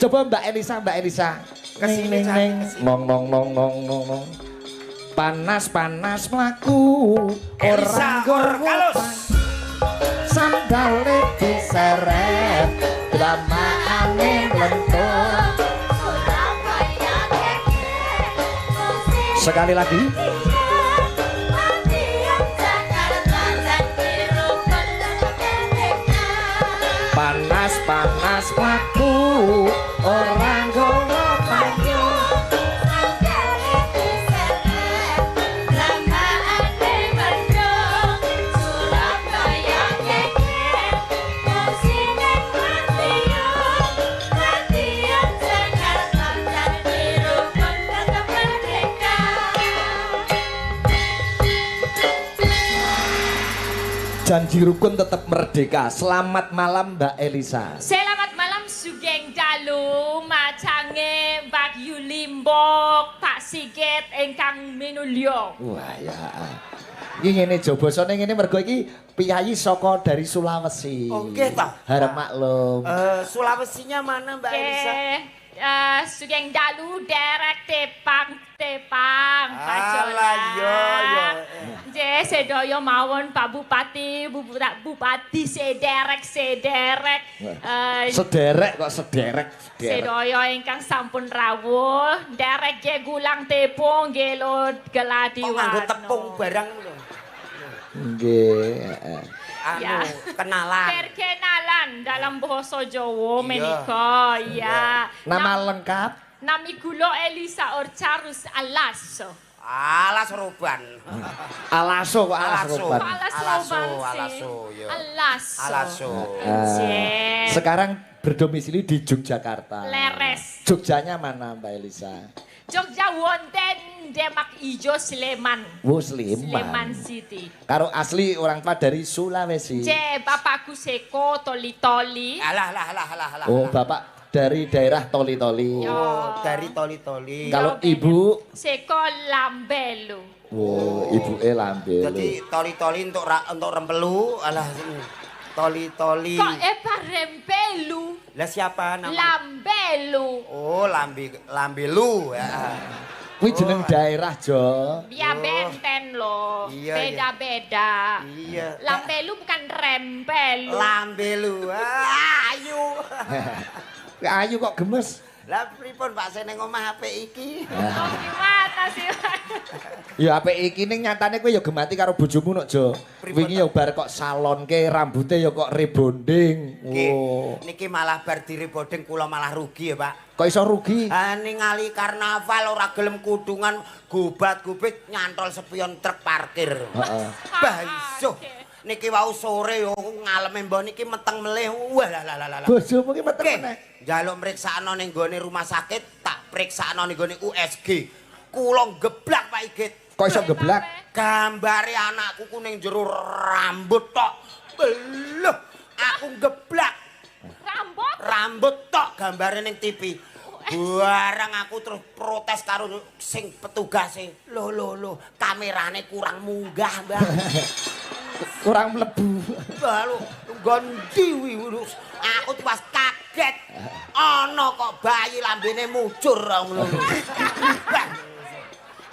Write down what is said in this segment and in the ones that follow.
Coba Mbak Elisa, Mbak Elisa. Kesini, Nong nong nong nong nong nong. Panas panas mlaku Elisa orang kalus. sandale diseret dramaane mlentur. Sekali lagi. Panas panas mlaku orang gowo banyu. Janji rukun tetap merdeka. Selamat malam Mbak Elisa. Selamat malam Sugeng Dalu, macange Mbak Yulimbok, Pak Sigit ingkang minulya. Wah ya. Iki ngene jo basane ngene mergo iki piyayi saka dari Sulawesi. Oke toh. Harap maklum. Sulawesinya mana Mbak Elisa? Sugeng Dalu derek Tepang Alah yo. Je sedaya mawon Pak Bupati, Bupati sederek. Sederek kok sederek. Sedaya ingkang sampun rawuh, derek nggih gulang tepung nggih lho geladi Kok nganggo tepung barang lho. Nggih. Ya. Kenalan. Perkenalan dalam bahasa Jawa Iya. menika ya. Nama lengkap? Nami kula Elisa Orcarus Alaso. Alas roban. Alaso kok alas Alaso. roban. Alaso, yo. Alaso. Eh, Sekarang berdomisili di Yogyakarta. Leres. Jogjanya mana Mbak Elisa? Jogja wonten Demak Ijo Sleman. Wo Sleman Sleman. City. Karo asli orang tua dari Sulawesi. Je bapakku Seko Toli-toli. Alah. Oh, bapak dari daerah Toli-Toli. Yo. Oh, dari toli-toli. Kalau ibu, Seko Lambelu. oh, ibu Lambelu. Jadi toli-toli untuk rempelu, alah toli-toli. Kok Rempelu? Lah siapa namanya? Lambelu. Oh, Lambelu ya. Kuwi jeneng daerah Jo. Dia benten loh, Iya, beda-beda. Iya. Lambelu bukan rempelu. Lambelu. Ayu. Ayu kok gemes. Lah pripun Pak seneng omah HP iki? Oh, gimana sih? Ya apik iki ning nyatane kowe ya gemati karo bojomu nok Jo. Wingi ya bar kok salonke rambute ya kok rebonding. Oh. Niki malah bar direbonding kula malah rugi ya Pak. Kok iso rugi? Ningali karnaval ora gelem kudungan gobat-gubit nyantol spion truk parkir. Heeh. Bah iso. Niki wau sore yo ngaleme mbah niki meteng melih. Wah lah. Bojomu ki metu Oke, meneh. njaluk mriksakno ning gone rumah sakit, tak priksakno ning gone USG. Kula geblak Pak Igit. Kok iso geblak? Gambare anakku ku ning jero rambut tok. Beluh, aku geblak. Rambut tok gambare ning TV. Barang aku terus protes karo sing petugase. Loh, kamerane kurang munggah, Mbak. Kurang mlebu. Balu gondi wirus. Aku tuh pas kaget. Ana kok bayi lambene mujur ngono.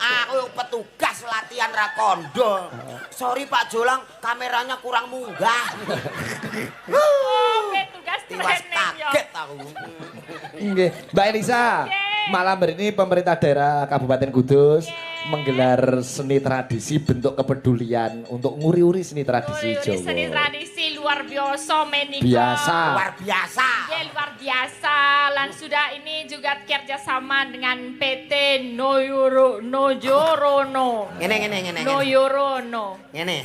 Aku petugas latihan ra kondo. Sorry Pak Jolang, kameranya kurang munggah. Oh, petugas Tiwas training yo. kaget aku. Nggih, Mbak Elisa. Malam hari ini pemerintah daerah Kabupaten Kudus menggelar seni tradisi bentuk kepedulian untuk nguri-uri seni tradisi Wih, seni Jawa. tradisi luar biasa menika. Biasa. Luar biasa. Ya, luar biasa. Dan sudah ini juga kerjasama dengan PT Nojorono. Ngene. Noyorono. Ngene.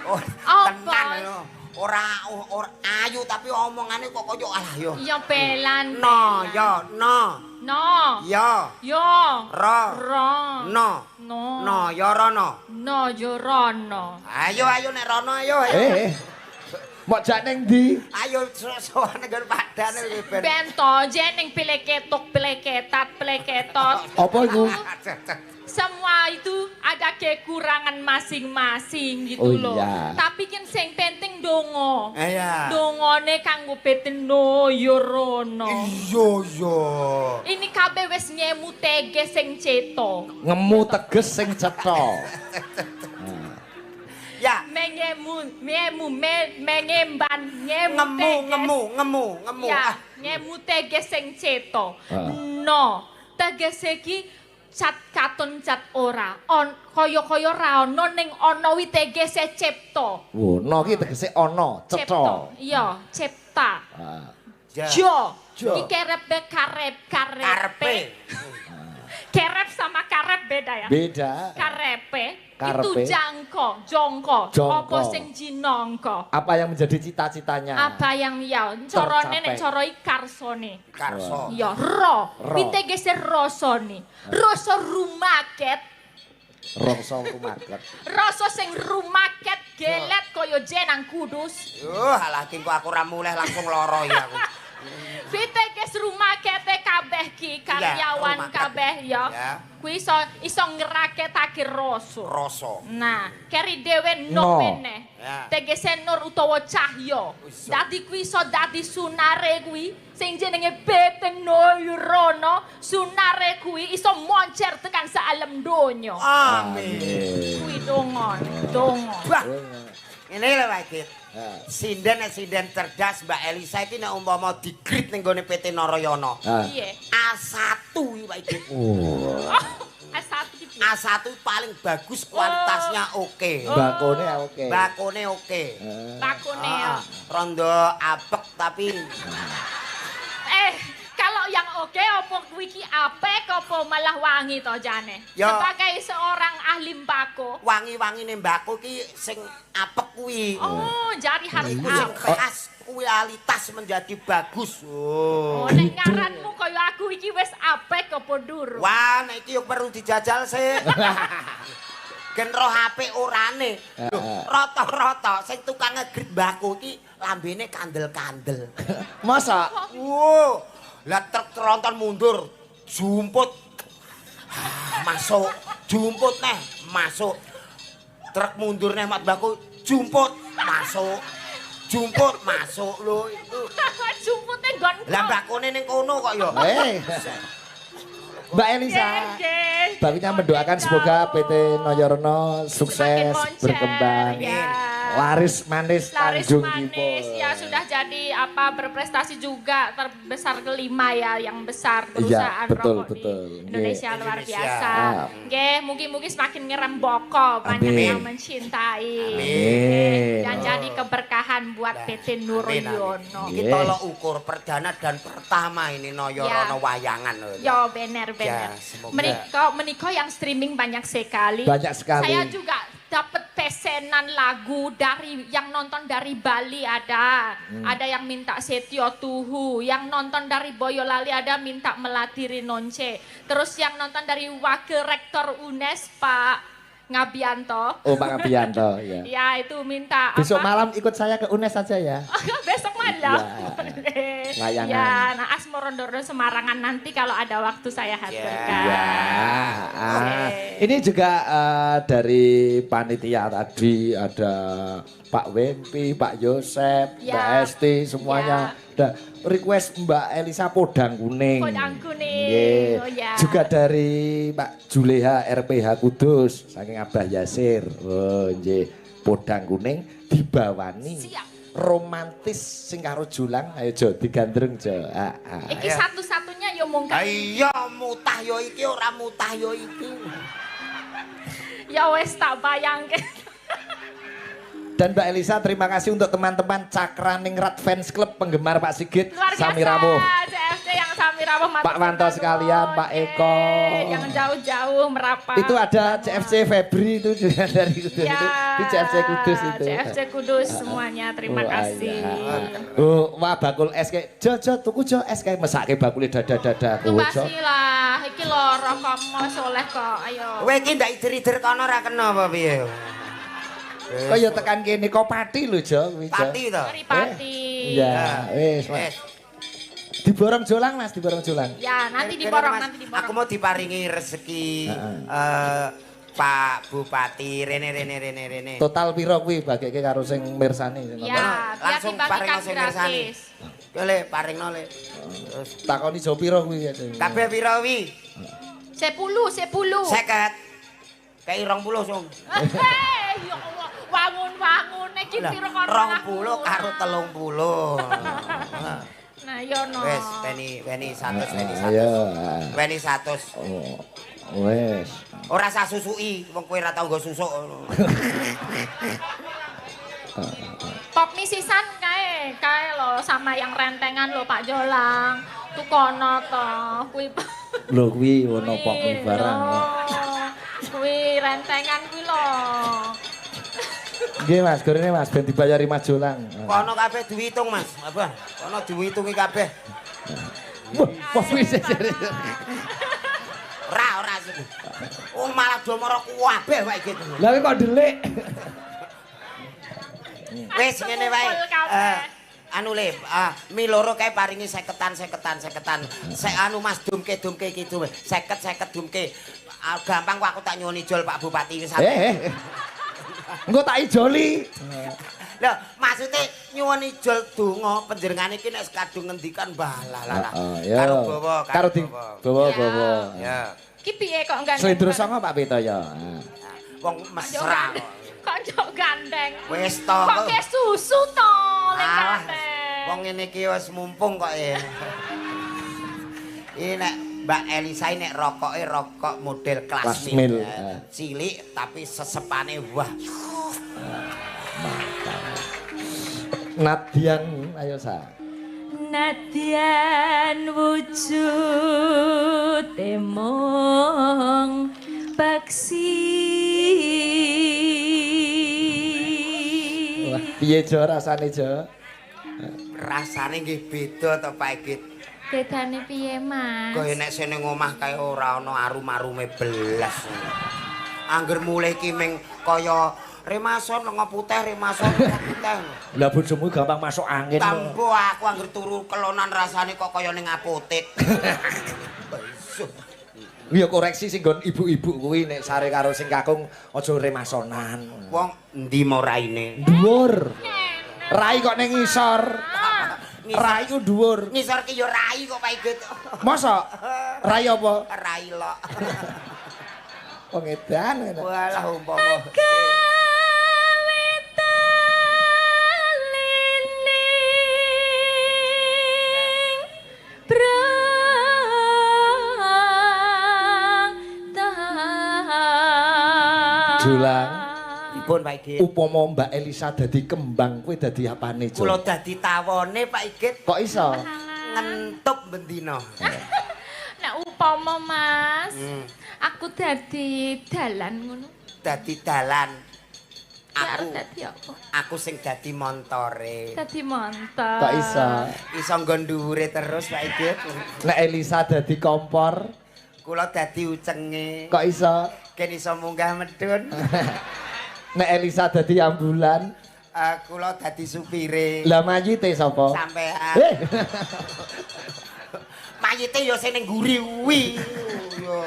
Oh, Apa? tenan yo. Ora ayu tapi omongane kok koyo alah yo. Ya pelan. No, yo, no. No. Yo. Yo. Ro. Ro. No. No. No, yo rono. No Yorono. Ayo nek rono ayo. Eh, Mok jak ning ndi? Ayo sowan nggon padane iki ben. Bento jeneng peleketok, peleketat, peleketot. Apa iku? Semua itu ada kekurangan masing-masing gitu Oh, loh. iya. Tapi kan sing penting dongo. Iya. Dongone kanggo peteno yorono. Iya. Ini kabeh wis nyemu tege sing ceto. Ngemu teges sing cetha. Ya, Mengemban, ngemu. Ya, Ah, nyemu tege sing ceto. Ah. No, tegese iki cat katon cat ora. Kaya-kaya ra ono ning ana wi tegese cipta. Oh, no ki tegese ana, cetha. Iya, cipta. Ah. Jo. Jo. Iki karep Karepe. Kerep sama karep beda ya? Beda. Karepe Karepe. itu jongko. Jongko. Apa sing jinongko? Apa yang menjadi cita-citanya? Apa yang ya carane nek Tercapai. cara karsone. Karso. Ya ro. Ro. Pitegese rasane. Rasa rumaket. Rasa rumaket. Rasa sing rumaket gelet kaya jenang kudus. Alah ki kok aku ora mulih langsung lara ya aku. Pitegese rumakete kabeh ki karyawan rumaket. kabeh ya. Ya. Kuwi iso ngraketake rasa. Rasa. Nah, keri dhewe No. no meneh. Ya. Tegese nur utawa cahya. Iso. Dadi kuwi iso dadi sunare kuwi sing jenenge Beteno Yurono. Sunare kuwi iso moncer tekan saalem donya. Amin. Kuwi dongon, dongo. Wah. Ini lho Pak Git. Ya. Sinden cerdas Mbak Elisa iki nek umpama digrit ning gone PT Narayana. Ah. Piye? A1 iki Pak Git. Oh. A1 iki piye? A1 paling bagus kualitasnya oke. Bakone oke. Bakone oke. Takone ya. Rondo apek tapi Kalau yang oke opo kuwi ki apik apa malah wangi to jane? Ya. Sebagai seorang ahli mbako. wangi-wangine mbakku ki sing apek kuwi. Oh, jadi harus Iku sing apik. khas kualitas menjadi bagus. Oh, nek ngaranmu kaya aku iki wis apik apa durung? Wah, nek iki yo perlu dijajal sih. Gen roh apik orane. Lho, rata-rata sing tukang ngegrit mbakku iki lambene kandel-kandel. Masa? Wow, lah truk tronton mundur, jumput. Masuk, jumput neh, masuk. Truk mundur neh mat mbakku, jumput, masuk. Jumput, masuk lho itu. Jumpute nggon. Lah mbakune ning kono kok ya. Mbak Elisa. Baginya mendoakan semoga PT Noyorno sukses, berkembang, laris manis, Laris Tanjung manis Kipul. ya sudah jadi berprestasi juga terbesar kelima ya yang besar Iya, perusahaan betul, rokok betul. di Indonesia luar Indonesia. biasa. Ah. Nggih, mungkin semakin ngeremboko banyak Amin. yang mencintai. Amin. Dan jadi keberkahan buat PT Nuryono. Iki Yes. tolok ukur perdana dan pertama ini Noyorno wayangan lho. Ya benar. Ya, semoga. Menikah yang streaming banyak sekali. Banyak sekali. Saya juga dapat pesanan lagu dari yang nonton dari Bali ada. Ada yang minta Setio Tuhu, yang nonton dari Boyolali ada minta Melatiri Nonce. Terus yang nonton dari Wakil Rektor UNES Pak Ngabianto. Oh, Pak Ngabianto, ya. Ya, itu minta Besok apa? malam ikut saya ke UNES saja ya. Besok malam. Layangan. Ya, nah Asmorondoro Semarangan nanti kalau ada waktu saya haturkan. Ya. Oke. Ini juga dari panitia tadi ada Pak Wempi, Pak Yosep, Ya. Mbak Esti, semuanya. Ada request Mbak Elisa podang kuning. Podang kuning, Nggih. oh ya. Juga dari Pak Juleha RPH Kudus, saking Abah Yasir. Oh, nggih. Podang kuning dibawani. Siap. Romantis sing karo Julang, ayo Jo digandreng Jo. Iki satu-satunya yo mung Ah, iya mutah yo iki ora mutah yo iki. ya wes tak bayangke. Dan Mbak Elisa terima kasih untuk teman-teman Cakraningrat Fans Club penggemar Pak Sigit, Luar biasa. Sami Rawuh. CFC yang Sami Rawuh Pak Wanto sekalian, Pak Eko. Yang jauh-jauh merapat. Itu ada CFC Febri itu juga dari Kudus Ya, itu CFC Kudus itu. CFC Kudus semuanya terima Oh, kasih. iya. Oh, wah bakul es kayak Jo tuku Jo es kayak mesake bakule dada-dada Itu kuwi Jo. pasti lah, iki lho rokokmu soleh kok, ayo. Kowe iki ndak idir-idir kono ora kena apa piye? Kaya tekan kene kok pati lho, Jo. kuwi, Jo. Pati to. Paripati. Iya, wis. Wes. Diborong jolang, Mas, diborong jolang. Ya, nanti Kene, diborong, Mas, nanti diborong. Aku mau diparingi rezeki Pak Bupati rene. Total piro kuwi bageke karo sing mirsani sing Ya, nonton? biar Langsung paring dibagikan langsung mirsani. gratis. Kele paringno le. Terus Takoni Jo piro kuwi ya. Jo? kabeh pira wi? 10. 50. Kayak 20 sung. Ya Allah, wangun-wangun iki Lah, piro kono 20 karo 30. Nah, yo no. Wes, weni 100, weni 100. Ayo. Weni 100. Oh. Wes. Ora usah susuki, wong kowe ora tau nggo susuk. Pop misisan kae lo sama yang rentengan lo Pak Jolang. Tukono to, kuwi. Lho kuwi ono pok barang. Kuwi rentengan kuwi lo. Nggih Mas, gorene Mas ben dibayari Mas Jolang. Kono kabeh diwitung, Mas. Apa? Kono diwitungi kabeh. Wah, kuwi sesere. Ora sih. Oh, malah do mara kabeh wae gitu. Lah kok delik. Wis ngene wae. Kumpul kabeh. Anu le, mi loro kae paringi 50-an. Sek anu Mas dumke iki dum. 50 dumke. Gampang kok aku tak nyuwun ijol Pak Bupati wis. Engko tak ijoli. Lho, maksude nyuwun ijol donga panjenengan iki nek kadung ngendikan balah. Ya. Karo di bawa. Ya. Ki piye kok gandeng? Slendro songo Pak Pitoyo. Wong mesra kok. Kok njok gandeng? Wis to. Kok ke susu to nek Ah, gandeng. wong ngene iki wis mumpung kok ya. Ini nek Mbak Elisa nek rokoke rokok model Kelas kelas mil. mil. Cilik tapi sesepane wah. Nadian ayo sa. Nadyan wujud mung baksi. Wah, piye Jo rasane Jo? Rasane nggih beda to Pak Igit. Bedane piye, Mas? Kaya nek sene ngomah kae ora ana arum-arume belas. Angger mulih ki ming kaya remason lenga putih, remason lenga putih. Lah bojomu gampang masuk angin. Tambo aku angger turu kelonan rasane kok kaya ning apotek. Ya koreksi sing nggon ibu-ibu kuwi nek sare karo sing kakung aja remasonan. Wong endi mau raine? Dhuwur. Rai kok ning ngisor. Rai ku dhuwur. Ngisor ki ya rai kok Pak Igit. Masa? Rai apa? Rai lok. Wong edan. Walah umpama. Jolang. Dipun Pak Igit. Upama Mbak Elisa dadi kembang kowe dadi apane, Jo? Kula dadi tawone Pak Igit Kok iso? ngentup bendina. Nek upama Mas, Hmm. aku dadi dalan ngono. Dadi dalan. Arep Aku dadi apa? aku sing dadi montore. Dadi montor. Kok iso? Iso nggon dhuwure terus Pak Igit. Nek Elisa dadi kompor, Kula dadi ucenge. kok iso? Ken iso munggah medun. Nek Elisa dadi ambulan, Kula dadi supire. lah mayite sapa? Sampean. Eh. Mayite ya sing ning guri kuwi. Yo.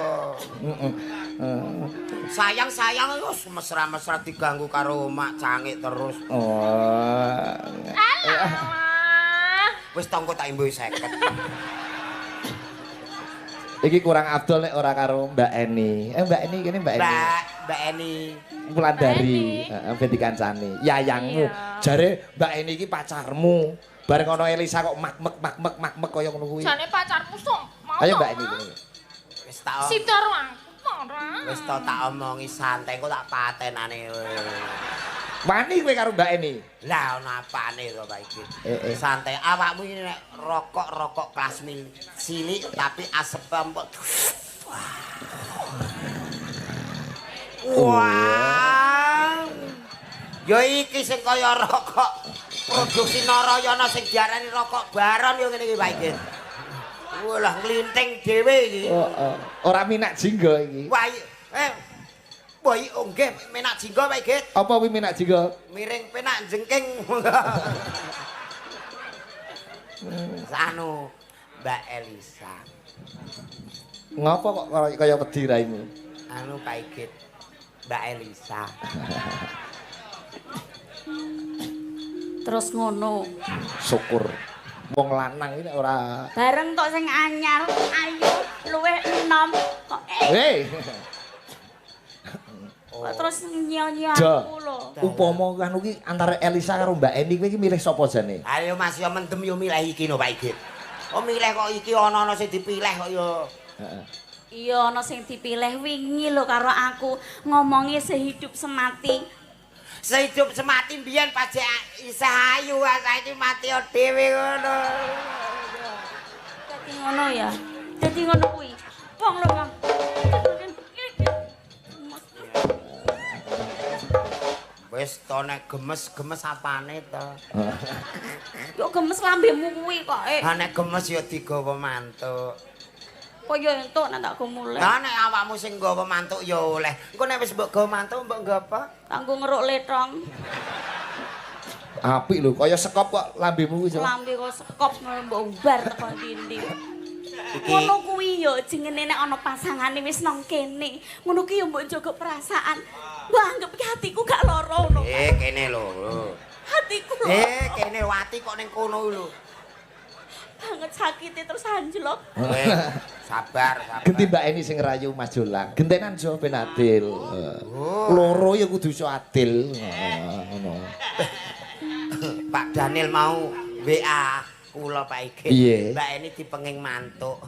Sayang wis mesra-mesra diganggu karo mak cangik terus. Oh. Alah. Wis tongko tak imbuhi 50. Iki kurang abdol nek ora karo Mbak Eni. Mbak Eni kene Mbak Eni. Mbak Eni. Wulandari, Mbak heeh ben dikancani. Yayangmu. Iya. Jare Mbak Eni iki pacarmu. Bareng ana Elisa kok makmek kaya ngono kuwi. Jane pacarmu sok. Mau Ayo to, Mbak Eni Mas? kene. Wis tak Sidar aku ora. wis tak omongi santai kok tak patenane. Wani kowe karo Mbak Eni. Lah ono apane to Pak iki? Santai. Santai. Awakmu ini nek rokok kelas mil cilik tapi asep empuk. Wah. Ya iki sing kaya rokok produksi Narayana sing diarani rokok baron ya ngene iki Pak iki. Walah nglinting dhewe iki. Ora minat jinggo iki. Wah, Boy, oh nggih, menak jinggo Pak Igit. Apa kuwi minak jinggo? Miring penak jengking. Anu Mbak Elisa. Ngapa kok kaya wedi raimu? Anu Pak Igit. Mbak Elisa. Terus ngono. Syukur. Wong lanang iki ora. Bareng tok sing anyar, ayu, luwih enom kok. Hei. Kok terus nyia-nyia Ja. aku lho. Upama kan iki antara Elisa karo Mbak Eni kowe iki milih sapa jane? Ayo Mas yo mendem yo milih iki no Pak Igit. Oh milih kok iki ana sing dipilih kok yo. Heeh. Iya ana sing dipilih wingi lho karo aku ngomongi sehidup semati. Sehidup semati mbiyen pas isih ayu saiki mati dhewe ngono. Dadi ngono ya. Dadi ngono kuwi. Pong lho, Bang. Wis to nek gemes-gemes apane to? Yo gemes lambemu kuwi kok. Ha nek gemes yo digawa mantuk. Kaya entuk nek tak go mulih. Lah nek awakmu sing nggawa mantuk yo oleh. Engko nek wis mbok gawa mantuk mbok nggo apa? Kanggo ngeruk letong. Apik lho, kaya sekop kok lambemu kuwi. Lambe kok sekop mbok umbar teko ndi-ndi. Ngono kuwi yo jenenge nek ana pasangane wis nang kene. Ngono ki yo mbok jaga perasaan. Mbok anggap ki hatiku gak lara ngono. Kene lho. Hatiku lho. Kene wati kok ning kono lho. Banget sakite terus anjlok. Sabar, sabar. Genti Mbak Eni sing rayu Mas Jolang. Gentenan jo ben adil. Loro ya kudu iso adil. Ngono. Pak Daniel mau WA kula Pak Igit. Iya. Mbak Eni dipenging mantuk.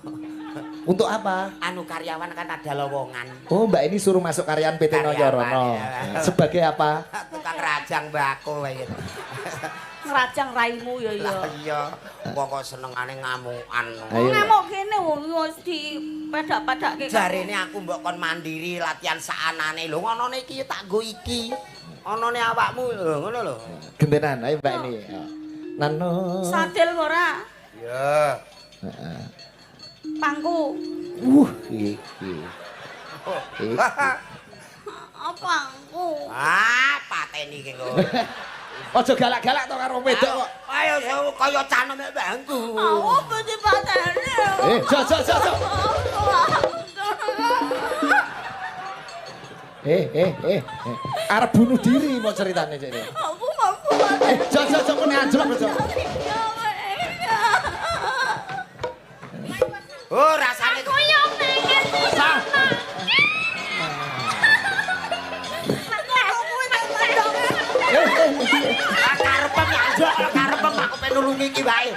Untuk apa? Anu karyawan kan ada lowongan. Oh, Mbak Eni suruh masuk karyawan PT Noyorono. Karyawan, ya. Sebagai apa? Tukang rajang mbako kayak gitu. Ngerajang raimu ya ya. Iya, kok senengane ngamukan. Ayo. Ngamuk kene wis di pedak-pedake. Jarene aku mbok kon mandiri latihan saanane lho ngonone iki tak nggo iki. Onone awakmu lho ngono lho. Gentenan, ayo Mbak Eni. Nano. Sadil ora? Ya. Heeh. Pangku. Iki. Iki. Apa aku? Ah, pateni iki kok. Ojo galak-galak to karo wedok kok. Ayo kaya canem mbangku. Apa sih patene? Jo. Arep bunuh diri mau ceritane cek. Aku mampu patene. Jo kene anjlok jo. Oh, rasane Aku yo pengen Sah. karepem anjok, karepem aku pengen nulungi iki wae.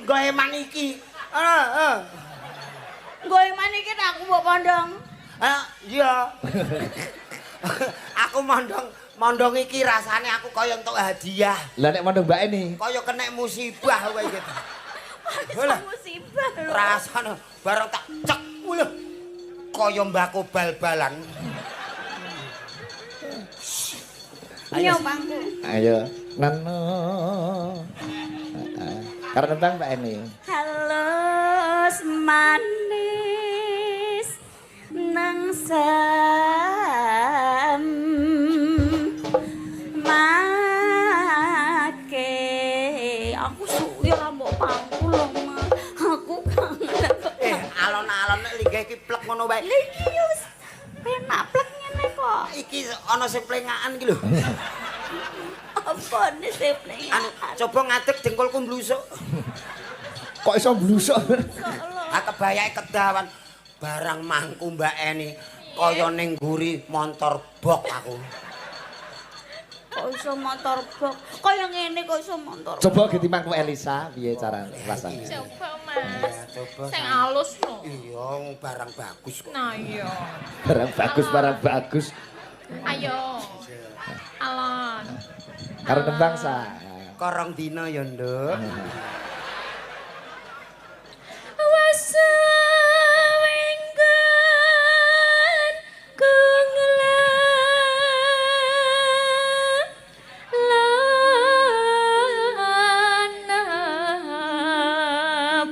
Nggo eman iki. Nggo iman iki aku mbok pondong. Iya. Aku mondong iki rasane aku kaya entuk hadiah. Lah nek mondong Mbak Eni. Kaya kena musibah kowe gitu. Lah, Musibah lho. rasane bareng tak cek lho. Kaya mbako bal-balan. Iya pangku. Ayo. Nano. Karo tentang Mbak Eni. Halus manis nang sam make aku suwi mbok pangku lho Mas. Aku kangen. Alon-alon nek linggih iki plek ngono wae. Lha iki wis penak plek ngene kok. Iki ana sing plengakan iki lho. Apa nih sepleng? Anu coba ngadeg jengkolku mblusuk. Kok iso blusuk? Ah kebayake kedawan barang mangku Mbak Eni kaya ning nguri montor bok aku. Kok iso motor bok? Kaya ngene kok iso motor. Coba ganti mangku Elisa, piye cara rasane? coba Mas. Coba. Sing alus no. Iya, barang bagus kok. Nah iya. Barang bagus. Ayo. Alon. Karo tembang sa. Korong dina ya, Nduk. Wasawenggan kunglan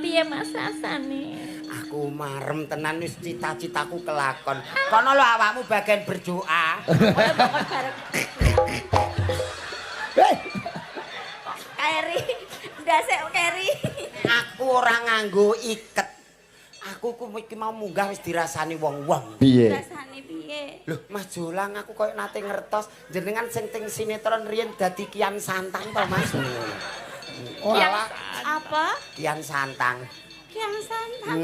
piye Mas rasane? Aku Aku marem tenan wis cita-citaku kelakon. Kono lho awakmu bagian berdoa. Kowe bakal bareng. Keri, ndasek Keri. Aku ora nganggo iket. Aku iki mau munggah wis dirasani wong-wong. Piye? Rasane piye? Loh, Mas Jolang aku koyo nate ngertos jenengan sing ting sinetron riyen dadi Kian Santang to, Mas. Kian Apa? Kian Santang. Kiang Santang.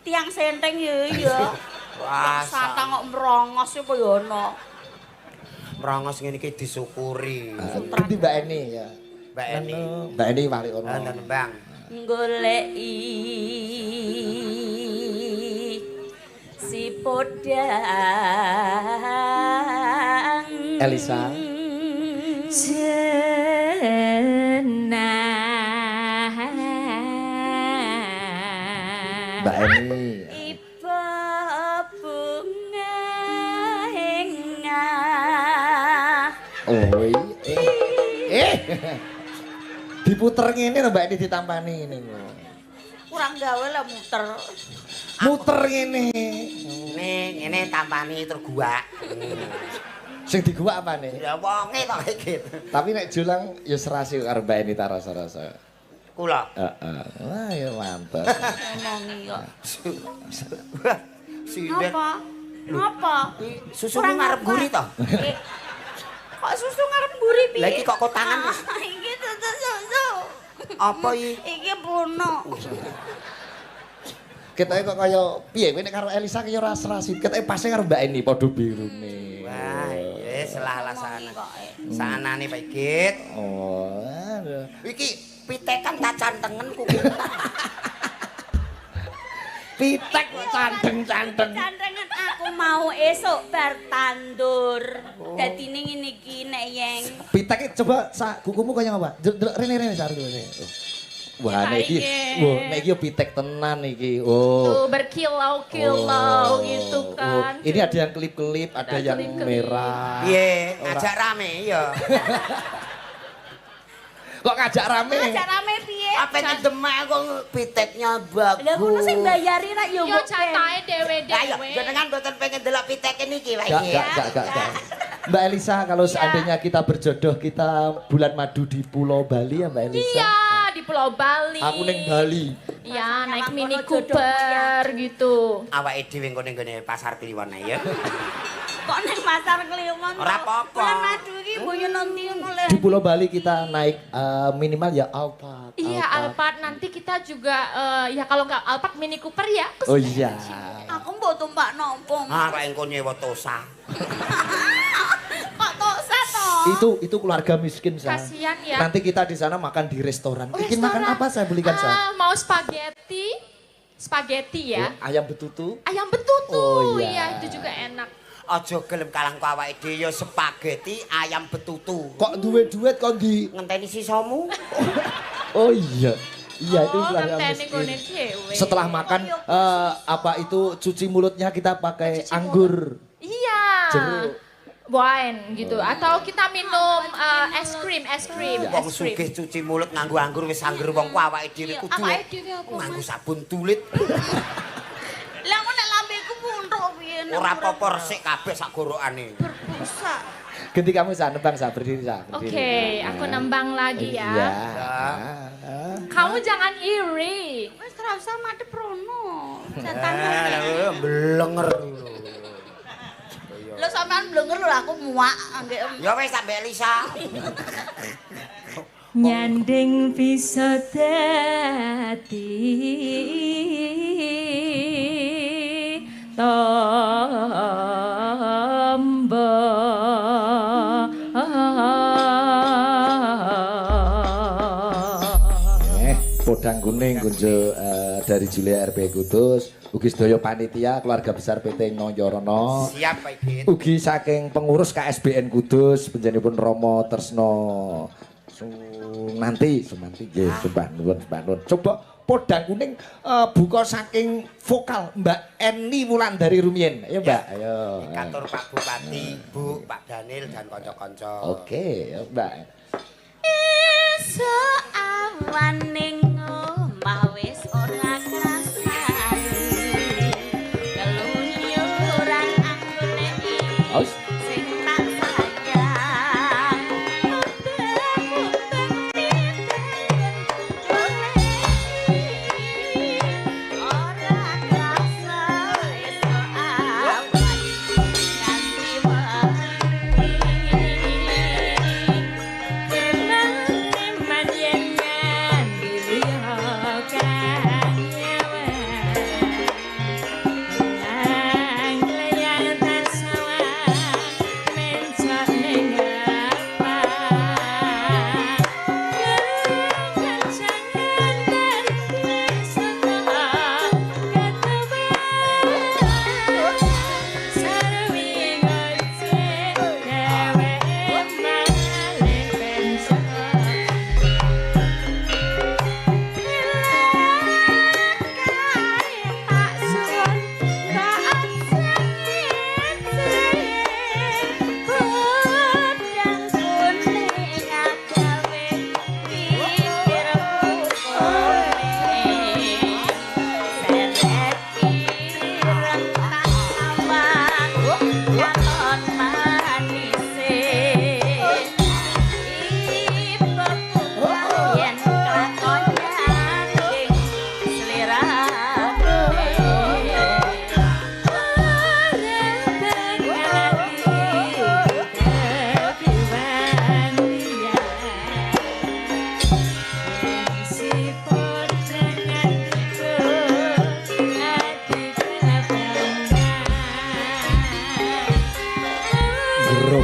Tiang Senteng ya. Wah, Santang kok merongos ya kaya ono. Merongos ngene iki disyukuri. Nanti Mbak Eni ya. Mbak Eni. Mbak Eni wali ono. Enten, Bang. Goleki si podang Elisa. Mbak Eni. Iba bunga henga. Oh diputer ngene lho Mbak Eni ditampani ngene lho. Kurang gawe lah muter. Muter ngene. Ngene tampani terguak. Sing diguak apane? Ya wonge to gitu. Tapi nek Jolang ya serasi karo Mbak Eni ta rasa-rasa. Kula. Heeh. Wah ya mantap. Ngomongi kok. Sinden. Ngapa? Susu ngarep guri to. Kok susu ngarep mburi piye? Lah iki kok kotangan. Iki susu. Apa iki? Iki puno. Ketoke kok kaya piye kowe nek karo Elisa kaya ora serasi. Ketoke pase karo Mbak Eni padha birune. Wah, yes lah sana. Sanane Pak Igit. Oh. Aduh. Iki pitekan tak cantengen kuwi. Pitek kok canteng-canteng. Cantengan aku mau esuk bar tandur. Dadine ngene iki nek yeng. Pitek coba kukumu kaya apa? Delok rene-rene sare rene. Wah, nek iki, nek iki pitek tenan iki. Oh. Tuh berkilau-kilau gitu kan. Ini ada yang kelip-kelip, ada yang merah. Piye, ngajak rame ya. Kok ngajak rame? Ngajak rame piye? Apa nek demek kok piteknya bagus. Lah ngono sing bayari rak yo Yo catahe Ayo, dewe-dewe. jenengan mboten pengen delok pitek niki Pak Gak, Igit. gak. Mbak Elisa, kalau seandainya kita berjodoh, kita bulan madu di Pulau Bali ya Mbak Elisa? Iya, di Pulau Bali. Aku neng Bali. Iya, naik Nyawang Mini kono jodohmu Cooper gitu. Awake dhewe engko ning gone pasar Kliwon ya. Kok ning pasar Kliwon. Ora apa-apa. Bulan madu iki boyo nanti ngono le. Di Pulau Bali kita naik minimal ya Alphard. Iya, Alphard nanti kita juga ya kalau nggak Alphard Mini Cooper ya. Oh iya. Aku mbok tumpak nopo. Ah, kok engko nyewa Tosa. Kok tosa to? Itu keluarga miskin Sa. Kasihan ya. Nanti kita di sana makan di restoran. Oh, Bikin makan restoran. apa saya belikan Sa? Mau spaghetti. Spaghetti ya. Oh, ayam betutu. Ayam betutu. Oh, iya. Iya, itu juga enak. Aja gelem kalang ku awake dhewe ya spaghetti ayam betutu. Kok duwe duit kok di? Ngenteni sisamu. Oh iya. Iya itu keluarga ngenteni gone miskin. dhewe. Setelah makan apa itu cuci mulutnya kita pakai anggur. Iya. Jeruk. Wine gitu. Atau kita minum es krim. Wong sugih cuci mulut nganggo anggur wis anggur wong ku awake dhewe kudu. Awake dhewe apa? Nganggo sabun tulit. Lah kok nek lambeku muntuk piye? Ora apa-apa resik kabeh sak gorokane. Berbusa. Ganti kamu Sa, nembang Sa, berdiri Sa. Berdiri. Oke, aku nembang lagi ya. Iya. Kamu jangan iri. Wis ora usah madhep rono. Eh, Jatane. Blenger. Lho sampean blenger lho aku muak anggek. Ya wis sampe Elisa. Nyanding bisa dadi tombo. Podang kuning kunjo dari Julia RP Kudus, ugi sedaya panitia keluarga besar PT Noyorono. Siap Pak Igit. Ugi saking pengurus KSBN Kudus panjenenganipun Romo Tresno Sumanti nggih sembah nuwun. Coba podang kuning buka saking vokal Mbak Eni Wulandari Rumien. Ayo Mbak, ayo. Kantor Pak Bupati, Bu, Pak Daniel dan kanca-kanca. Oke, ya Mbak. Esuk awan ning omah wis ora krasani.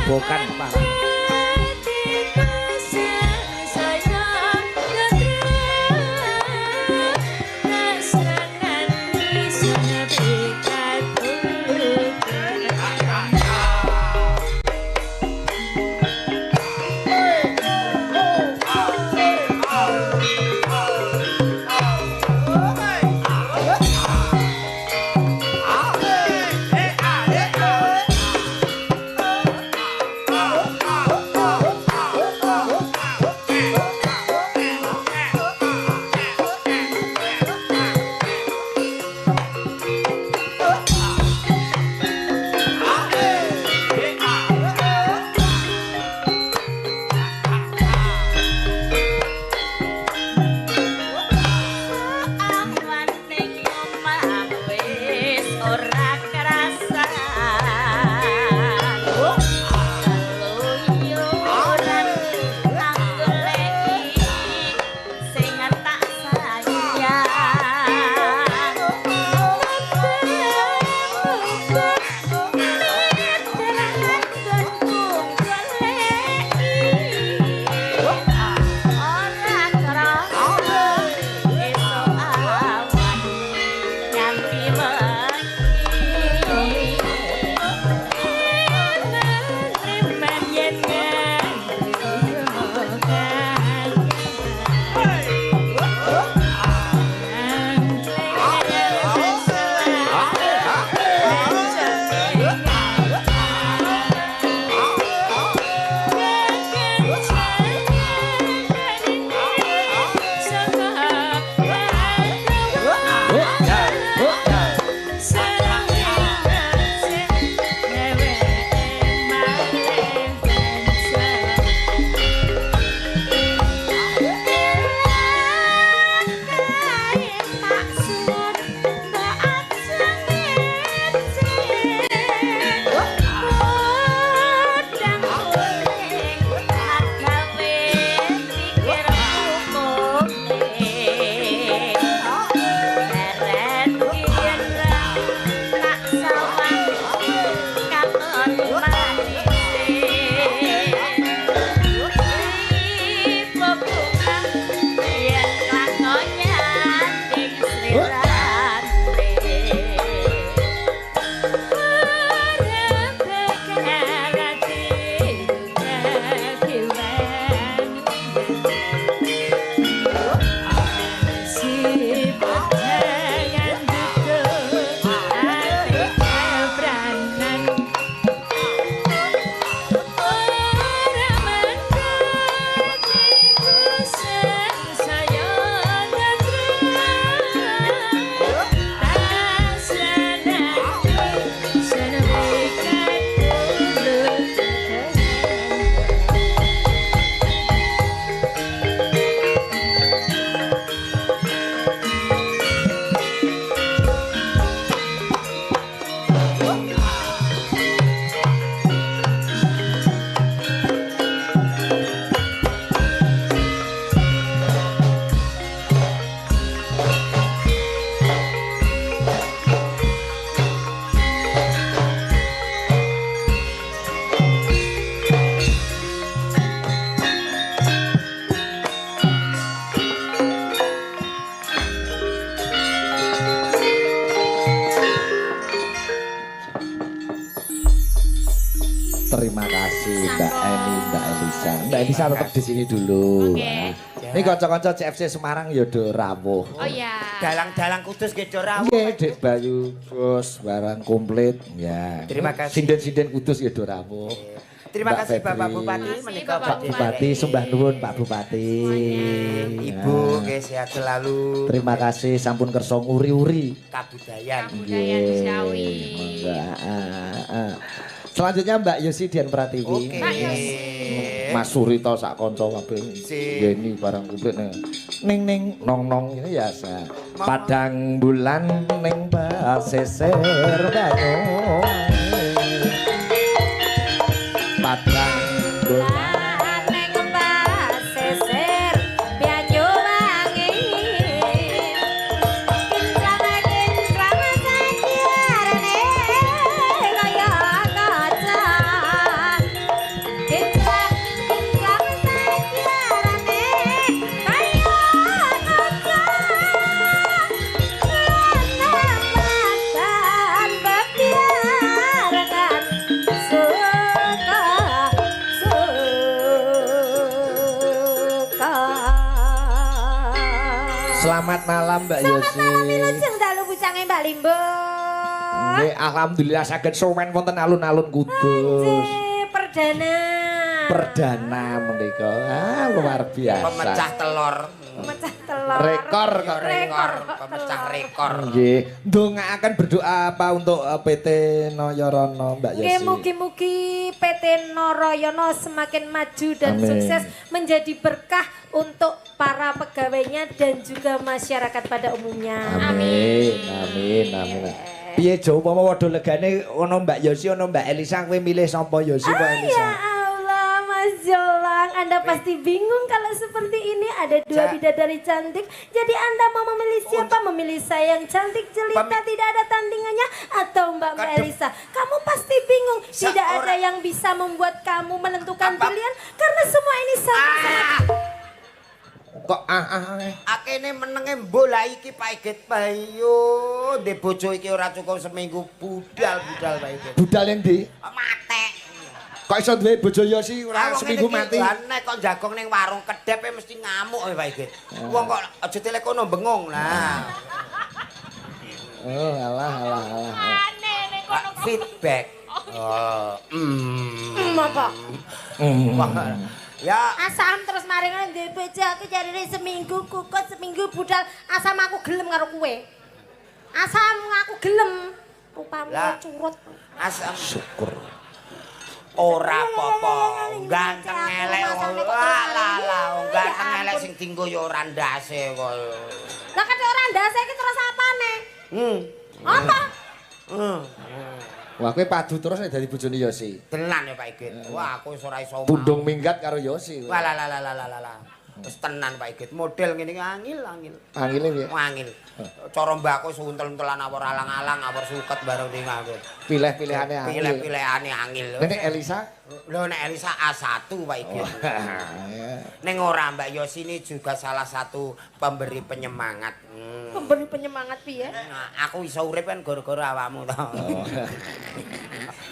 grobokan parah. Terima kasih Mbak Eni, Mbak Elisa. Mbak Elisa tetap di sini dulu. Oke. Ini kanca-kanca CFC Semarang ya do rawuh. Oh iya. Dalang-dalang Kudus gitu rawuh. Nggih, Dek Bayu, bos barang komplit ya. Terima kasih. Sinden-sinden Kudus ya do rawuh. Terima Mbak kasih Febri. Bapak Bupati Terima kasih, menika Bapak badhe Bupati sembah nuwun Pak Bupati. Ibu Ya. nggih sehat selalu. Terima kasih sampun kersa nguri-uri. Kabudayan. Budaya Jawi. Monggo. Selanjutnya Mbak Yosi Dian Pratiwi. Oke. Mbak Yosi. Mas Surito sak kanca kabeh. Sip. Yeni barang komplit ning ning nong nong ini ya sa. Padang bulan ning pasisir banyu. Padang bulan Selamat malam Mbak Yosi. Selamat malam Wilujeng dalu bucange Mbak Limbon. Nggih, alhamdulillah saged sowan wonten alun-alun Kudus. Perdana. Perdana menika. Luar biasa. Pemecah telur. Pemecah telur. Rekor kok. Rekor. Pemecah rekor. Nggih, ndongaaken berdoa apa untuk PT Noyorono Mbak Yosi? Nggih, mugi-mugi PT Noroyono semakin maju dan Amin. sukses menjadi berkah untuk para pegawainya dan juga masyarakat pada umumnya. Amin. Amin. Piye Jo upama wedha legane ana Mbak Yosi ana Mbak Elisa kowe milih sapa Yosi apa Elisa? Ya Allah, Mas Jolang, Anda pasti bingung kalau seperti ini ada dua bidadari cantik. Jadi Anda mau memilih siapa? Memilih saya yang cantik jelita tidak ada tandingannya atau Mbak Elisa? Kamu pasti bingung. Tidak ada yang bisa membuat kamu menentukan pilihan karena semua ini sangat Kok Akene menenge bola iki Pak Iget Bayu. Ndek bojo iki ora cukup seminggu budal Pak Iget. budal yang ndi? Mate. Kok iso duwe bojo Yosi ora seminggu mati? Nek kok jagong ning warung kedep mesti ngamuk Pak Iget. Wong kok aja telekono bengung lah. Oh, alah. Aneh ning kono kok. Feedback. apa? Ya, Asam terus mari ngene ndek bojo aku jarine seminggu kukut seminggu budal asam aku gelem karo kowe. Asam aku gelem. Rupamu Lah. curut. asam Syukur. ora apa-apa. Ganteng elek lah. Ganteng elek sing dienggo ya ora ndase kok. Lah kan ora ndase iki terus apane? Apa? Wah, kowe padu terus nek dadi bojone Yosi. Tenan ya Pak Iget. Wah, aku wis ora iso. Pundung minggat karo Yosi. Wah la. Wis tenan Pak Iget. Model ngene iki angil. Angile piye? Angil. Cara mbako suntel-untelan awor alang-alang, awor suket bareng ning aku. Pilih-pilihane angil. Pilih-pilihane angil. Nek Elisa? Lho nek Elisa A1 Pak Iget. Ning ora Mbak Yosi ini juga salah satu pemberi penyemangat. Pemberi penyemangat piye? Nah, aku iso urip kan gara-gara awakmu to.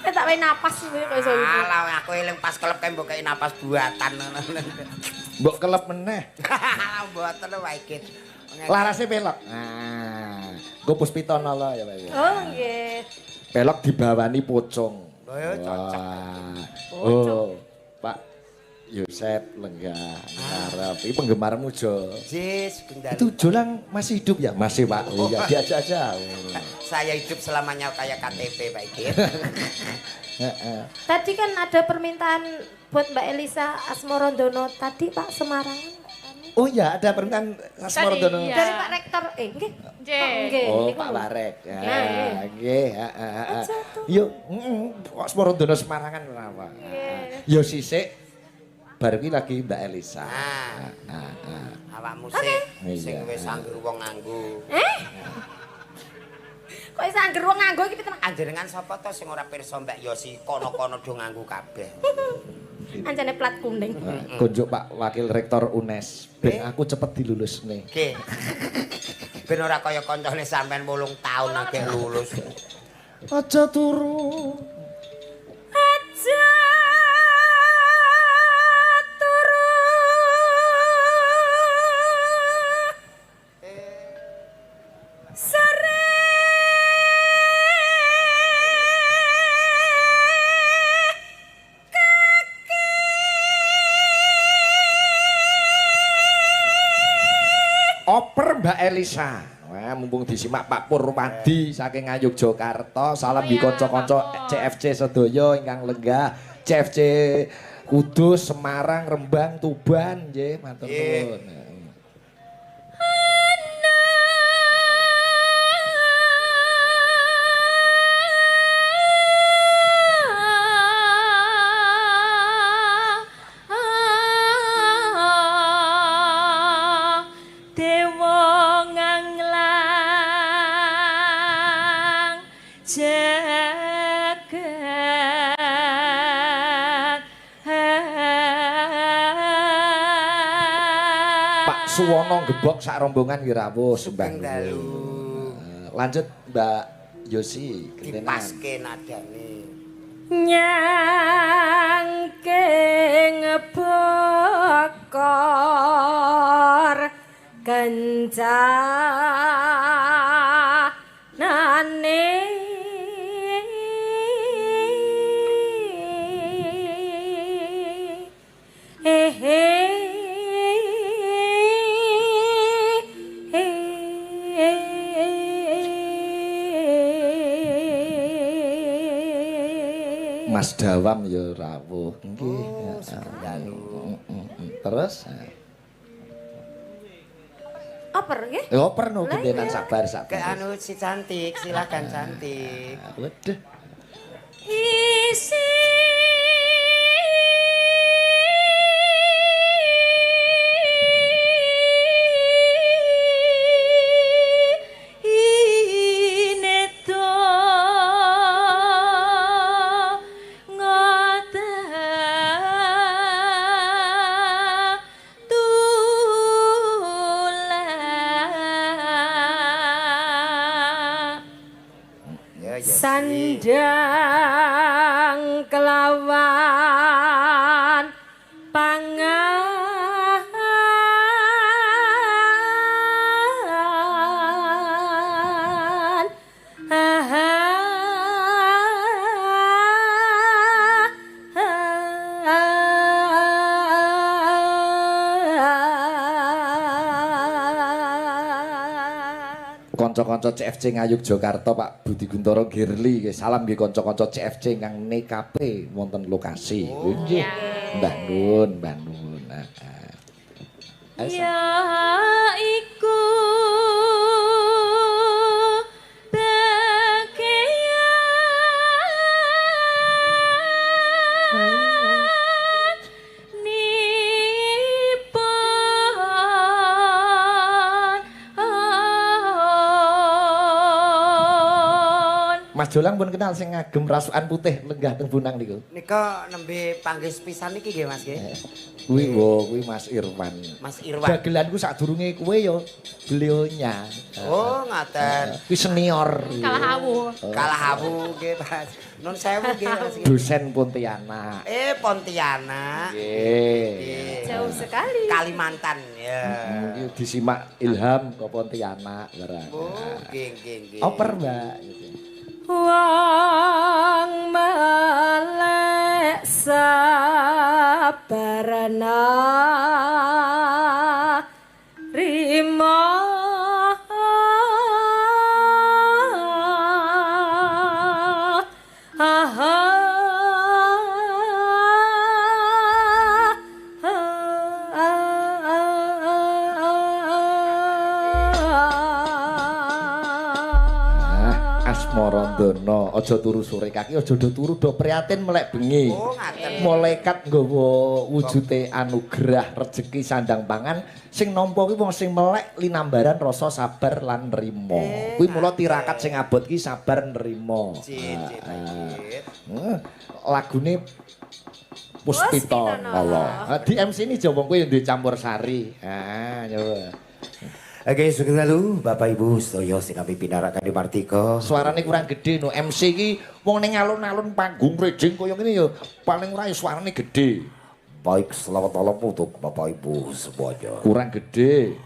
Tak wae napas kuwi kok iso. Alah aku eling pas kelep kae mbok kei napas buatan. Mbok kelep meneh. Mboten Pak Iget. Larase pelok. Nah, nggo Puspitono lho ya Pak. Oh nggih. Pelok dibawani pocong. Oh, ya, cocok. Oh, Pak Yosep Lenggah ngarep. Iki penggemarmu Jo. Jis, bendal. Itu Jolang masih hidup ya? Masih Pak. Oh ya diajak aja. Saya hidup selamanya kayak KTP Pak Iget. Tadi kan ada permintaan buat Mbak Elisa Asmorondono tadi Pak Semarang. Oh ya, ada permintaan Asmorondono. Iya. Dari Pak Rektor, nggih. Nggih. Oh, niku Pak lho. Warek. Ya, Nah, nggih, Aja tuh. Yuk, Asmorondono Semarangan kenapa? Yo sisik baru iki lagi Mbak Elisa. Awakmu sih sing Iya. wis anggur wong nganggo. Kok iso angger wong nganggo iki piten Anjenengan sapa to sing ora pirsa Mbak Yosi kono-kono do nganggo kabeh. anjane plat kuning. Kunjuk Pak Wakil Rektor UNES. Ben aku cepet dilulus nih. Nggih. Ben ora kaya kancane sampean 8 taun akeh lulus. Aja turu. Aja turu. Sare. Oper Mbak Elisa. Wah, mumpung disimak Pak Purwadi saking Ngayogyakarta. Salam di kanca-kanca CFC sedaya ingkang lenggah. CFC Kudus, Semarang, Rembang, Tuban, nggih, matur nuwun. Dewa nganglang jagat Pak Suwono gebok sak rombongan ki rawuh sembah. Sugeng dalu. Lanjut Mbak Yosi, gentenan. Dipaske nadane. Nyangking bokor kancanane Mas Dawam ya rawuh. Nggih. Terus oper nggih? oper no gendenan sabar Ke anu si cantik, silakan cantik. Waduh. Isi ineto ngata tulah Ya ya. Sandang kelawan pangan Kanca-kanca CFC Ngayuk Jakarta Pak Budi Guntoro Girly nggih salam nggih kanca-kanca CFC ingkang NKP wonten lokasi. Nggih. Mbah Nun, Mbah Nun. ya iku bagian nipon. Mas Jolang pun kenal sing ngagem rasukan putih lenggah teng Bunang niku. Nika nembe panggih pisan iki nggih Mas nggih. Kuwi Mas Irwan. Mas Irwan. Dagelanku sadurunge kuwe ya beliaunya. Oh, ngaten. Kuwi senior. Kalah awu. Kalah awu nggih Mas. Nun sewu nggih Mas. Dosen Pontianak. Pontianak. Nggih. jauh sekali. Kalimantan ya. Iki disimak Ilham ke Pontianak barang. Oh, nggih nggih nggih. Oper, Mbak. Wang melek sabarana rimo Asmarandono, aja turu sore kaki, aja do turu do prihatin melek bengi. Oh, ngaten. Malaikat nggawa wujude anugerah rejeki sandang pangan sing nampa kuwi wong sing melek linambaran rasa sabar lan nrimo. Kuwi mula tirakat sing abot ki sabar nrimo. Cit. Lagune Puspita Nala. Di MC ini Jawa kuwi duwe campur sari. Nyoba. Oke, sugeng dalu Bapak Ibu sedaya sinambi pinarakan di Martika. Suarane kurang gede no. MC iki wong ning alun-alun panggung rejing kaya ngene ya paling ora suarane gede. Baik, selamat malam untuk Bapak Ibu semuanya. Kurang gede.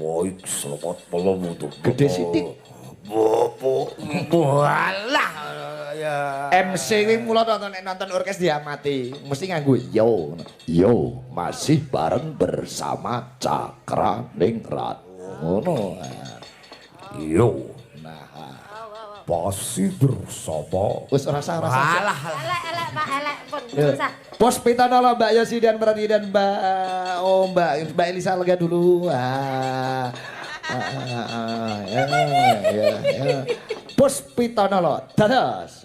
Baik, selamat malam untuk Gede sithik. Walah ya. MC kuwi mula nonton orkes diamati mesti nganggo yo masih bareng bersama Cakra Ningrat. Ngono. Yo, Nah, pasti bersama. wis rasa. Walah. Elek Pak, elek pun Ya. susah. Pos Pitanolo Mbak Yosi dan Prati dan Mbak Elisa lega dulu. Ya. Pos Pitanolo dados.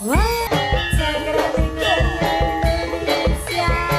Wah, Cakra Ningrat Indonesia.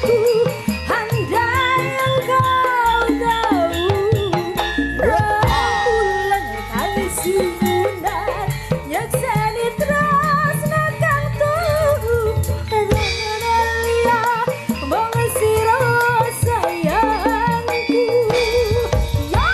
hatiku. Andai engkau tahu rembulan kami sinunan nyakseni tresna kang tuhu. Rangalia mong sira sayangku. Ya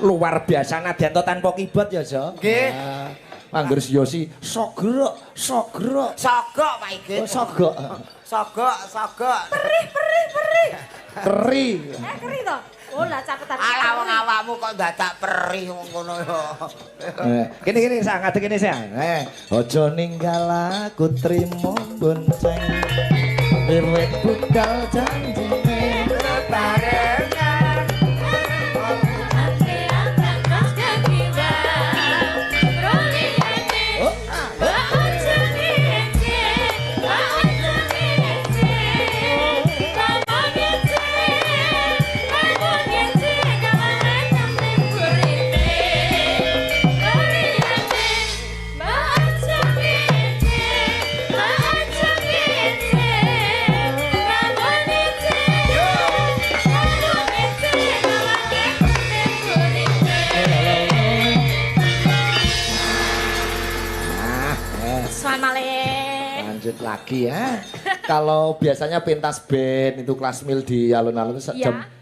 luar biasa nadyanto tanpa keyboard ya, Jo. Nggih. Angger Yosi sogro. Sogok Pak Igit. Oh, sogok. Sogok. Keri. keri to? Oh lah catetan. Ala wong awakmu kok dadak perih ngono yo. Kene sak ngadeg kene sih. Aja ninggal aku trimo bonceng. Wiwit budal janjine Barengan. Lanjut lagi ya. Kalau biasanya pentas band itu kelas mil di alun-alun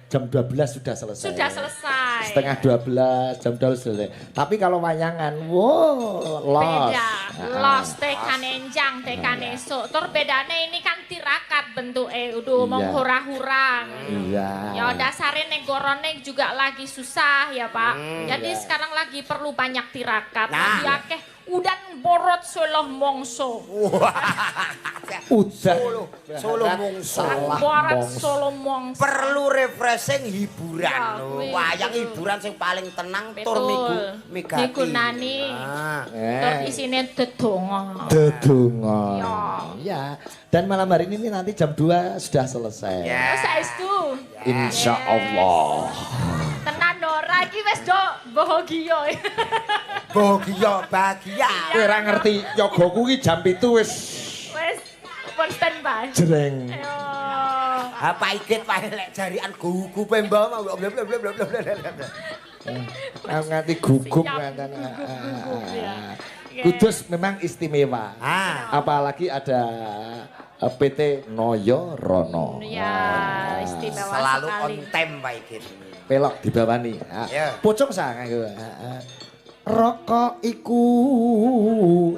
jam 12 sudah selesai. Sudah selesai. Setengah 12, jam 12 selesai. Tapi kalau wayangan, wow, los. Beda, los tekan enjang, tekan esok. Tur bedane ini kan tirakat bentuknya, udah mau Iya. hura-hurang. Iya. Ya dasarnya negorone juga lagi susah ya Pak. Jadi sekarang lagi perlu banyak tirakat. Nah. Lagi akeh udan borot soloh mongso. Udah. Solo mungso. Borot solo mongso. Perlu refreshing hiburan. Ya, lho. kuwi. Wayang hiburan sing paling tenang tur Betul. migati. Migunani. Ah. Tur isine dedonga. Dedonga. Ya. Ya. Dan malam hari ini nanti jam 2 sudah selesai. Ya. Terus saestu. Insya Allah. Tenan ora iki wis do bahagia. Bahagia. Kowe ora ngerti yogaku ki jam 7 wis Wis pun standby. jreng. Ayo. Apa Igit pae lek jarian gugu pemba mau Aku nganti gugup Siap, nganten. gugup, ya. Oke. Kudus memang istimewa. Ah. Apalagi ada PT Noyo Rono. Ya, istimewa Selalu sekali. on time Pak Igit. Pelok dibawani. Ya. Pucung sang aku. Rokok iku.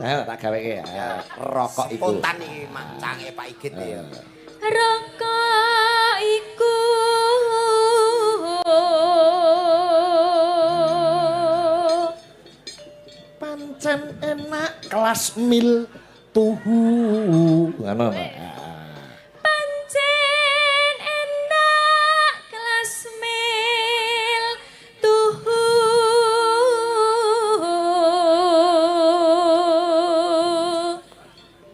Ayo tak gaweke ya. Rokok iku. Spontan iki mancange Pak Igit ya. Rokok iku Pancen enak kelas mil tuhu. Ngono. pancen enak kelas mil tuhu.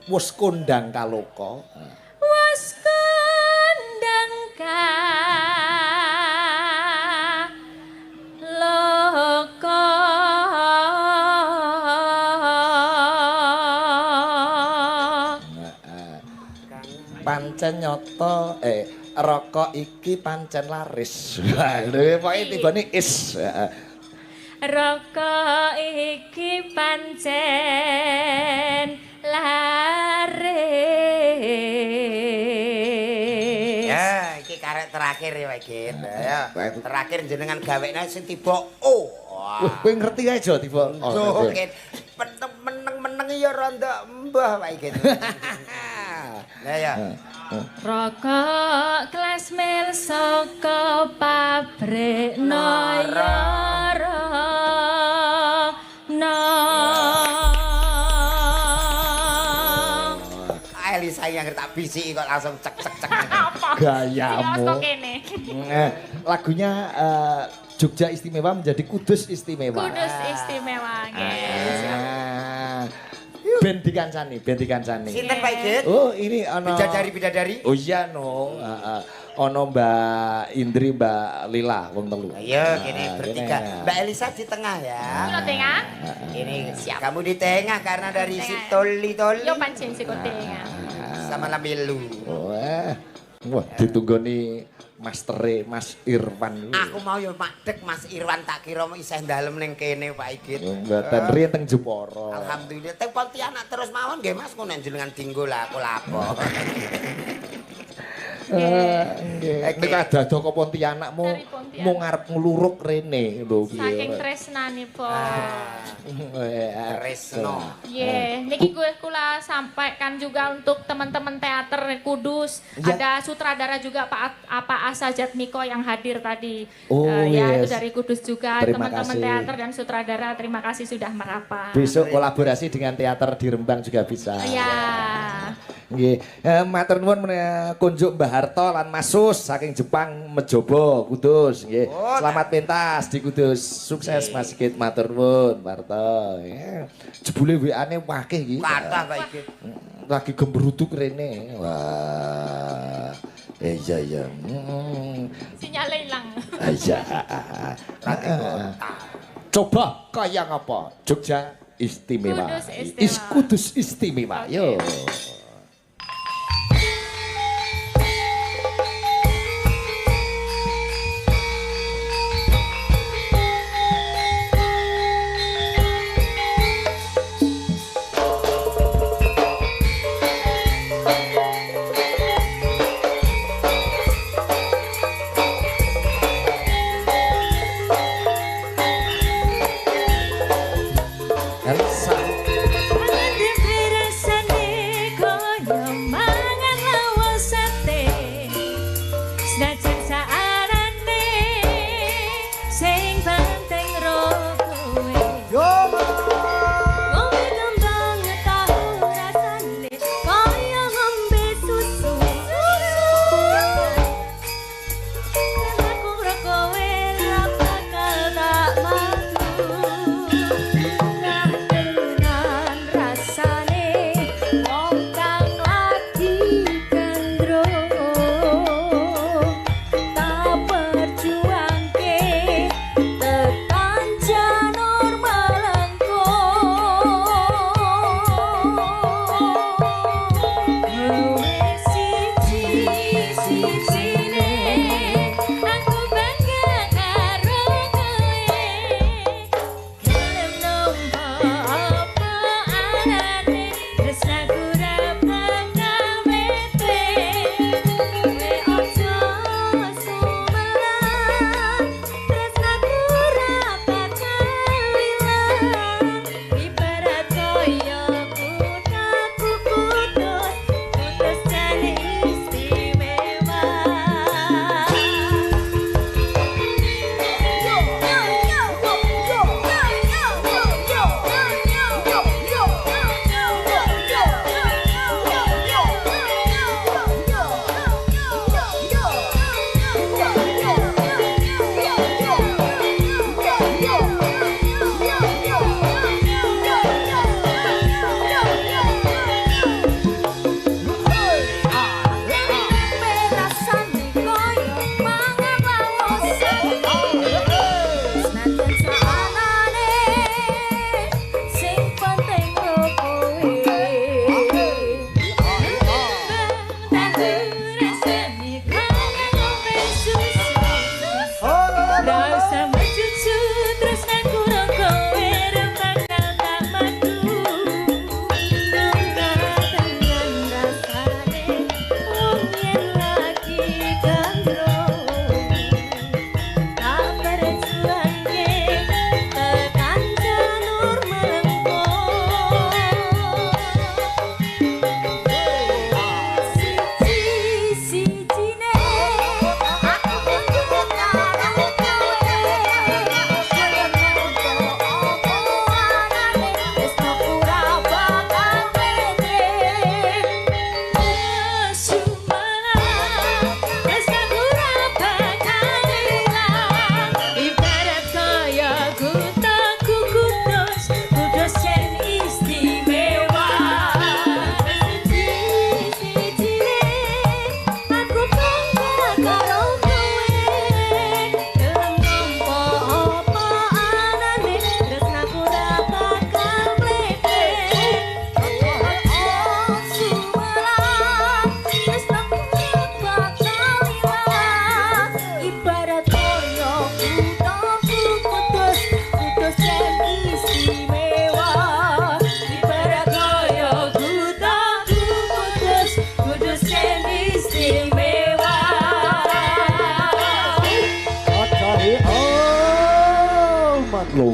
Wes kondang kaloka. Was kondang loka. Pancen nyoto rokok iki pancen laris. Lho pokoke tibane is. Rokok iki pancen laris. Ya, iki karek terakhir ya Pak Igit. Ya. Terakhir jenengan gawekne sing tiba oh. Wah, kowe ngerti ae Jo tiba. Oh, Igit. Meneng-meneng ya ronda mbah Pak Igit. Lah ya. Rokok kelas mil saka pabrik Noyoro. Elisa yang tak bisiki kok langsung cek. Gayamu. Lagunya Jogja Istimewa menjadi Kudus Istimewa. Kudus istimewa, guys. Ben dikancani. Sinten Pak Igit? Oh, ini ana Bidadari. Oh iya no. Ono Mbak Indri, Mbak Lila wong telu. Ayo kene bertiga. Mbak Elisa di tengah ya. Kulo tengah. Ini siap. Kamu di tengah karena dari si Toli. Yo pancen sik tengah. Sama Lamilu. Wah, ditunggoni mastere Mas Irwan. Aku mau yo madeg Mas Irwan tak kira isih dalem ning kene Pak Igit. Mboten riyen teng Jepara. Alhamdulillah teng Pontianak terus mawon nggih Mas kok nek jenengan dinggo lah aku lapo. Nggih. Nek ada ke Pontianak mau Dari Pontianak. ngarep ngluruk rene lho piye. Saking tresnanipun. Resno. Niki gue kula sampaikan juga untuk teman-teman teater Kudus. Ya. Ada sutradara juga Pak Asa Jatmiko yang hadir tadi. Oh, Ya, itu yes. dari Kudus juga. Terima Teman-teman kasih. teater dan sutradara, terima kasih sudah merapat. Besok kolaborasi dengan teater di Rembang juga bisa. Ya. Nggih, matur nuwun kunjuk Mbah Harto lan Mas Sus saking Jepang Mejobo Kudus nggih. Oh, Selamat pentas di Kudus. Sukses Mas Sigit matur nuwun Mbah Harto. Jebule WA-ne wakeh iki. Kathah Pak Igit. Lagi gembruduk rene. Wah. Iya. Sinyalnya hilang. Iya. Coba kayak apa? Jogja Istimewa. Kudus Istimewa. Kudus Istimewa. Yo. Elsa. Ande berasane kok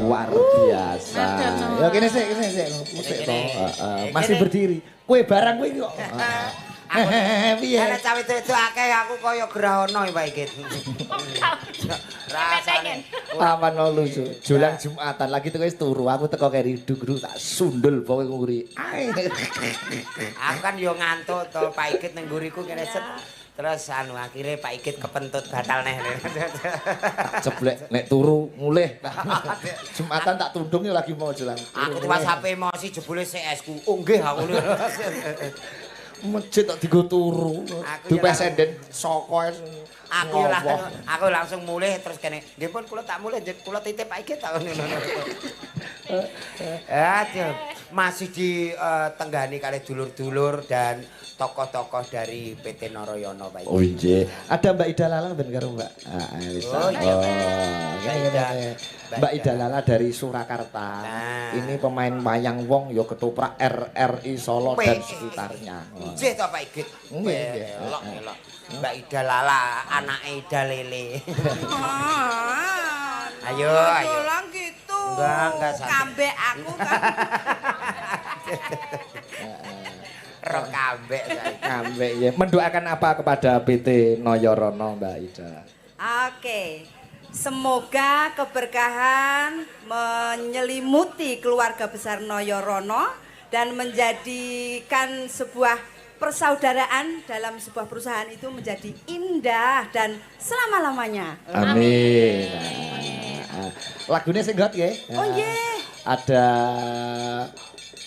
luar biasa. Ya kene sik musik to. Masih berdiri. Kowe barang kowe kok. Piye? Ana cawe itu akeh aku kaya Grahana Pak Ikit. Rasane Paman lucu. Julang Jumatan lagi teko wis turu. Aku teko keri dugru tak sundul pokoke nguri. Aku kan yo ngantuk to Pak Ikit ning nguriku kene set. Terus akhirnya Pak Ikit kepentut batal neh. Ceblek nek turu mulih. Jumatan tak tundung ya lagi mau julang. Aku tuwas HP emosi jebule CS-ku. Oh nggih aku. Masjid tak digo turu. Du pesenden saka Aku langsung mulih terus kene. Nggih pun kula tak mulih kula titip Pak Ikit tak ngono. Aduh, masih ditenggani kalih dulur-dulur dan tokoh-tokoh dari PT Narayana Pak Ikit. Oh iya. Ada Mbak Ida Lala ben karo Mbak. Oh iya. Mbak Ida Lala dari Surakarta. Nah. Ini pemain wayang wong ya ketoprak RRI Solo dan sekitarnya. Nggih to Pak Ikit. Nggih. Elok. Mbak Ida Lala, anake Ida Lele. Ayo. Dolang gitu. Enggak santai. Kambek aku kan. Rok kambek saiki. Kambek ya. Mendoakan apa kepada PT Noyorono Mbak Ida? Oke. Semoga keberkahan menyelimuti keluarga besar Noyorono dan menjadikan sebuah persaudaraan dalam sebuah perusahaan itu menjadi indah dan selama-lamanya. Amin. Lagunya sing hot ya. Oh nggih. Ada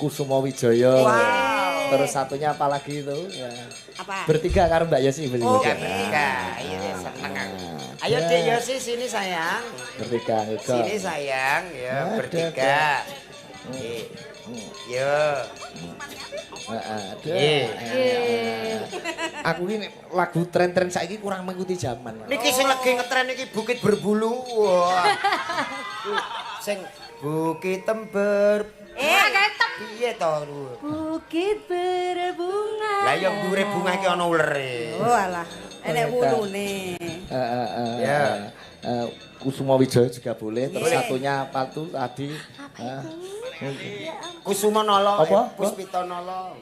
Kusumo Wijaya. Wow. Terus satunya apa lagi itu? Ya. Apa? Bertiga karo Mbak Yosi Oh, Bertiga. Iya seneng aku. Ayo Dek Yosi sini sayang. Bertiga itu. Sini sayang ya Ada, bertiga. Nggih. Yo. Ada. Nggih. Aku ini lagu tren-tren saiki kurang mengikuti zaman. Niki sing lagi ngetren iki Bukit Berbulu. Wah. Sing Bukit Tember. Piye to? Bukit berbunga. Lah yang dhuwure bunga iki ana ulere. Oh alah, enek wulune. Ya. Kusumo Wijaya juga boleh. Terus Boleh. satunya apa tuh tadi? Kusuma Nala, Apa? Puspita Nala.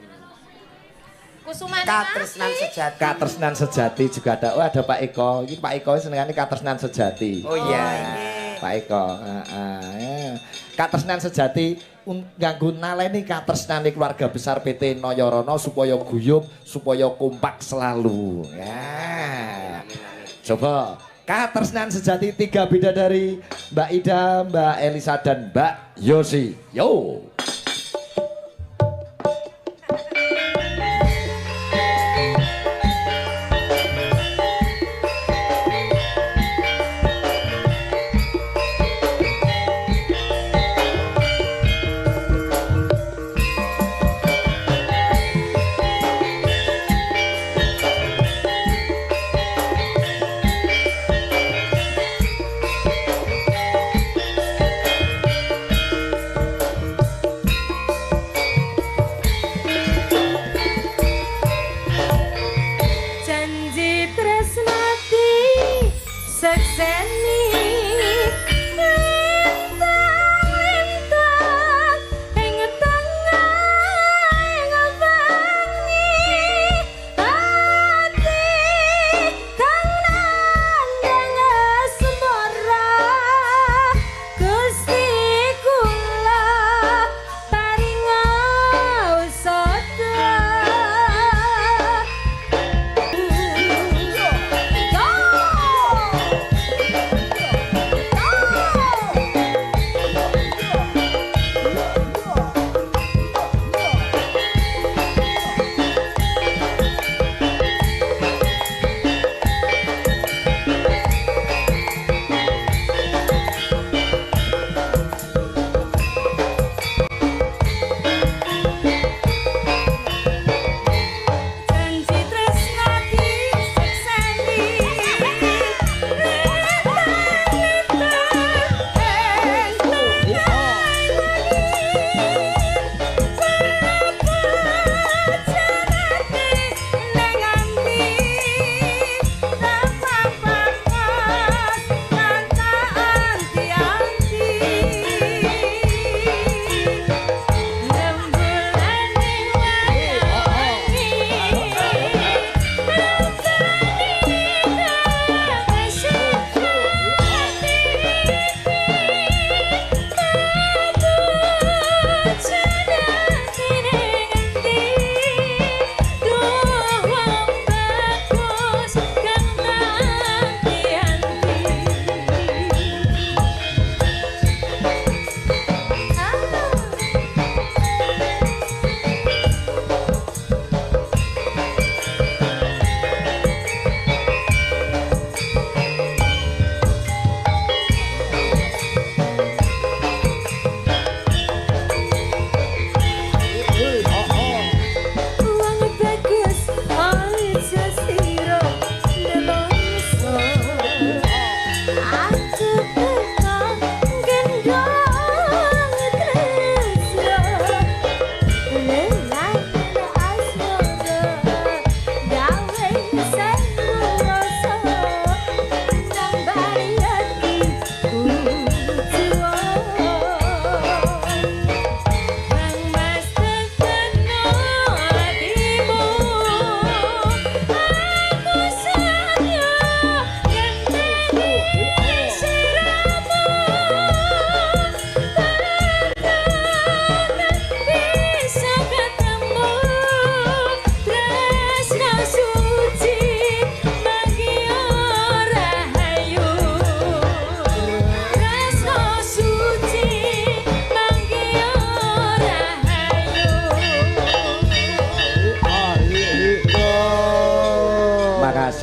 Kusuman Katresnan Sejati. Katresnan Sejati juga ada. Oh ada Pak Eko. Ini Pak Eko senengane Katresnan Sejati. Oh iya. Pak Eko. Katresnan Sejati nganggo naleni katresnane keluarga besar PT Noyorono supaya guyub, supaya kompak selalu. Ya. Coba Katresnan Sejati 3 bidadari Mbak Ida, Mbak Elisa dan Mbak Yosi. Yo. Janji tresnati sekseni lintang-lintang ing tengah ing bengi ati kang nandhang asmara Gusti kula paringa usada.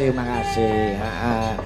makasih. Heeh.